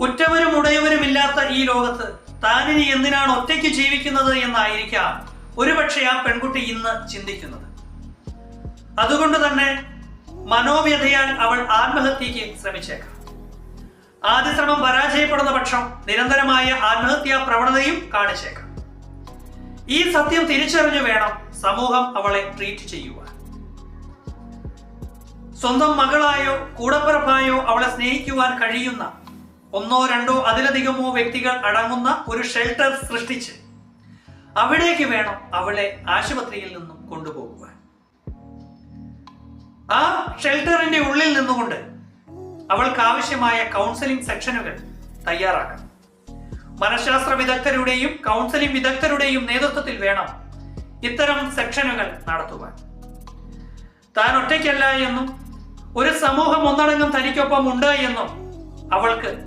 ഉറ്റവരും ഉടയവരുമില്ലാത്ത ഈ ലോകത്ത് താനിനി എന്തിനാണ് ഒറ്റയ്ക്ക് ജീവിക്കുന്നത് എന്നായിരിക്കാം ഒരുപക്ഷെ ആ പെൺകുട്ടി ഇന്ന് ചിന്തിക്കുന്നത്. അതുകൊണ്ട് തന്നെ മനോവ്യഥയാൽ അവൾ ആത്മഹത്യക്ക് ശ്രമിച്ചേക്കാം. ആദ്യ ശ്രമം പരാജയപ്പെടുന്ന പക്ഷം നിരന്തരമായ ആത്മഹത്യാ പ്രവണതയും കാണിച്ചേക്കാം. ഈ സത്യം തിരിച്ചറിഞ്ഞു വേണം സമൂഹം അവളെ ട്രീറ്റ് ചെയ്യുവാൻ. സ്വന്തം മകളായോ കൂടപ്പിറപ്പായോ അവളെ സ്നേഹിക്കുവാൻ കഴിയുന്ന ഒന്നോ രണ്ടോ അതിലധികമോ വ്യക്തികൾ അടങ്ങുന്ന ഒരു ഷെൽട്ടർ സൃഷ്ടിച്ച് അവിടേക്ക് വേണം അവളെ ആശുപത്രിയിൽ നിന്നും കൊണ്ടുപോകുവാൻ. ആ ഷെൽട്ടറിന്റെ ഉള്ളിൽ നിന്നുകൊണ്ട് അവൾക്ക് ആവശ്യമായ കൗൺസിലിംഗ് സെക്ഷനുകൾ തയ്യാറാക്കണം. മനഃശാസ്ത്ര വിദഗ്ധരുടെയും കൗൺസിലിംഗ് വിദഗ്ധരുടെയും നേതൃത്വത്തിൽ വേണം ഇത്തരം സെക്ഷനുകൾ നടത്തുവാൻ. താൻ ഒറ്റയ്ക്കല്ല എന്നും ഒരു സമൂഹം ഒന്നടങ്കം തനിക്കൊപ്പം ഉണ്ട് എന്നും അവൾക്ക്